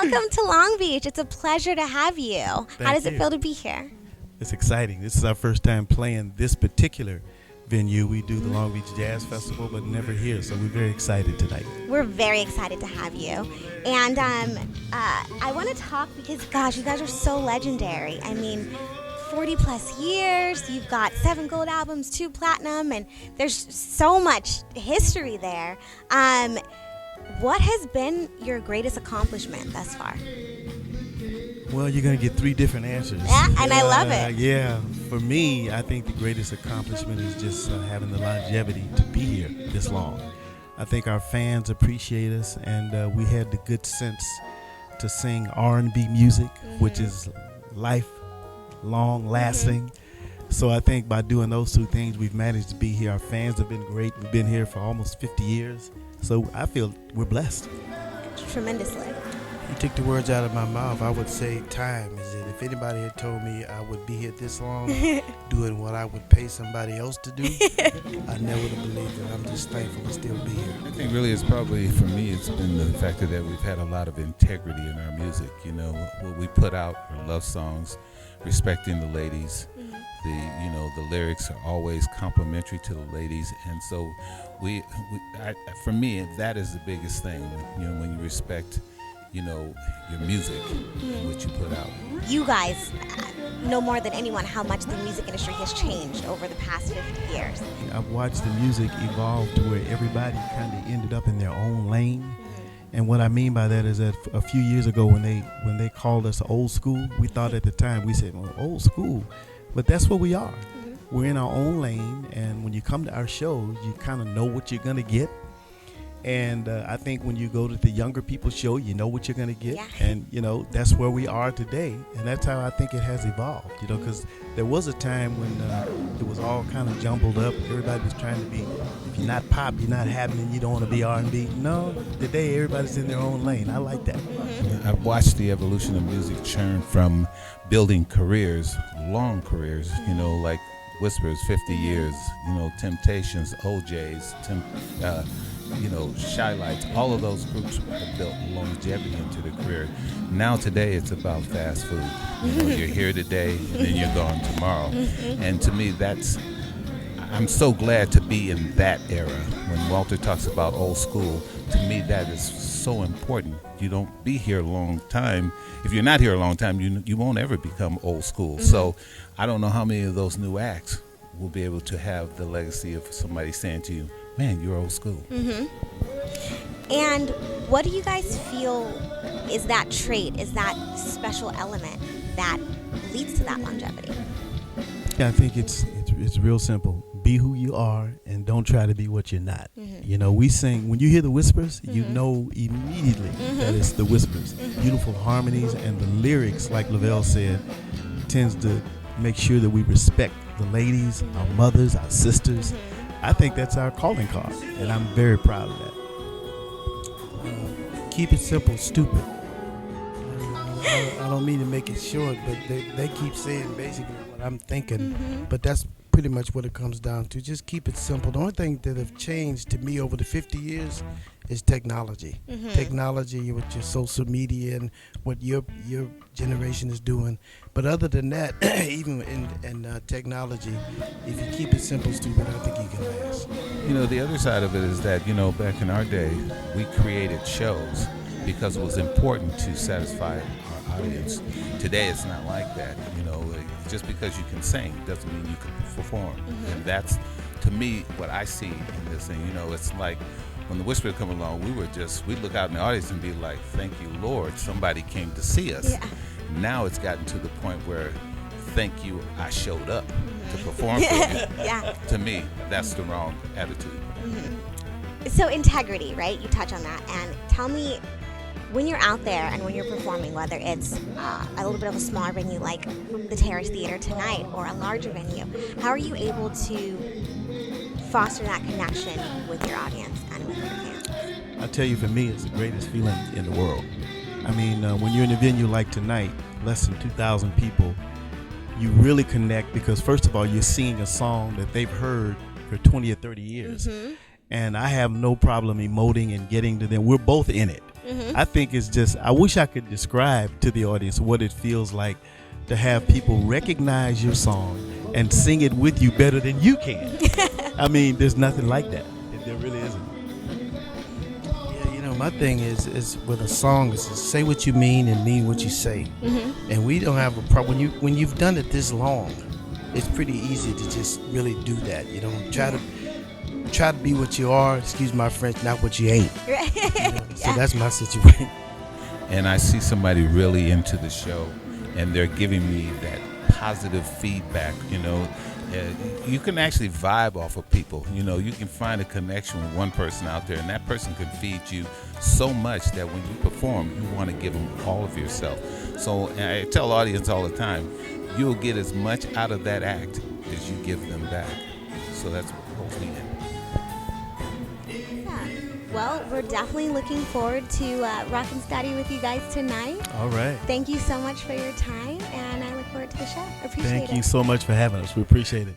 welcome to Long Beach. It's a pleasure to have you. How does it feel to be here? It's exciting. This is our first time playing this particular venue. We do the Long Beach Jazz Festival, but never here, so we're very excited tonight. We're very excited to have you. And I want to talk because, gosh, you guys are so legendary. I mean, 40 plus years, you've got 7 gold albums, 2 platinum, and there's so much history there. What has been your greatest accomplishment thus far? Well, you're going to get 3 different answers. Yeah, and I love it. Yeah, for me, I think the greatest accomplishment is just having the longevity to be here this long. I think our fans appreciate us, and we had the good sense to sing R&B music, which is lifelong lasting. So I think by doing those 2 things, we've managed to be here. Our fans have been great. We've been here for almost 50 years. So I feel we're blessed. Tremendously. You took the words out of my mouth. I would say time is it. If anybody had told me I would be here this long doing what I would pay somebody else to do, I never would have believed it. I'm just thankful to still be here. I think really it's probably, for me, it's been the factor that we've had a lot of integrity in our music. You know, what we put out are love songs, respecting the ladies. The lyrics are always complimentary to the ladies, and so for me, that is the biggest thing. When you respect, your music and what you put out. You guys know more than anyone how much the music industry has changed over the past 50 years. I've watched the music evolve to where everybody kind of ended up in their own lane. And what I mean by that is that a few years ago when they called us old school, we thought at the time, we said, well, old school. But that's what we are. We're in our own lane, and when you come to our shows, you kind of know what you're going to get. And I think when you go to the younger people's show, you know what you're going to get. Yeah. And, that's where we are today. And that's how I think it has evolved, because there was a time when it was all kind of jumbled up. Everybody was trying to be, if you're not pop, you're not happening, you don't want to be R&B. No, today everybody's in their own lane. I like that. I've watched the evolution of music churn from building careers, long careers, like Whispers, 50 years, Temptations, OJs, Shy Lights, all of those groups have built longevity into their career. Now today it's about fast food. You're here today and then you're gone tomorrow. And to me I'm so glad to be in that era. When Walter talks about old school, to me that is so important. You don't be here a long time. If you're not here a long time, you won't ever become old school. So I don't know how many of those new acts will be able to have the legacy of somebody saying to you, man, you're old school. And what do you guys feel is that trait, is that special element that leads to that longevity? Yeah, I think it's real simple. Be who you are and don't try to be what you're not. We sing, when you hear the Whispers, you know immediately that it's the Whispers. Beautiful harmonies, and the lyrics, like Lavelle said, tends to make sure that we respect the ladies, our mothers, our sisters. I think that's our calling card, and I'm very proud of that. Keep it simple, stupid. I don't mean to make it short, but they keep saying basically what I'm thinking, but that's pretty much what it comes down to. Just keep it simple. The only thing that have changed to me over the 50 years is technology. Technology with your social media and what your generation is doing. But other than that, even in technology, if you keep it simple, stupid, I think you can last. The other side of it is that, back in our day, we created shows because it was important to satisfy our audience. Today, it's not like that. Just because you can sing doesn't mean you can perform. And that's, to me, what I see in this thing. It's like when the Whispers come along, we look out in the audience and be like, thank you, Lord, somebody came to see us. Yeah. Now it's gotten to the point where, thank you, I showed up to perform for you. Yeah. To me, that's the wrong attitude. So integrity, right? You touch on that. And tell me, when you're out there and when you're performing, whether it's a little bit of a smaller venue like the Terrace Theater tonight or a larger venue, how are you able to foster that connection with your audience and with your fans? I tell you, for me, it's the greatest feeling in the world. I mean, when you're in a venue like tonight, less than 2,000 people, you really connect because, first of all, you're singing a song that they've heard for 20 or 30 years. And I have no problem emoting and getting to them. We're both in it. I think it's just, I wish I could describe to the audience what it feels like to have people recognize your song and sing it with you better than you can. I mean, there's nothing like that. There really isn't. Yeah, you know, my thing is with a song is to say what you mean and mean what you say. And we don't have a problem when you've done it this long. It's pretty easy to just really do that. You know, try to be what you are. Excuse my French, not what you ain't. You know? So that's my situation. And I see somebody really into the show, and they're giving me that positive feedback. You know, you can actually vibe off of people. You know, you can find a connection with one person out there, and that person can feed you so much that when you perform, you want to give them all of yourself. So I tell the audience all the time, you'll get as much out of that act as you give them back. So that's what holds me in. Yeah. Well, we're definitely looking forward to Rockin' Scotty with you guys tonight. All right. Thank you so much for your time, and I look forward to the show. Appreciate it. Thank you so much for having us. We appreciate it.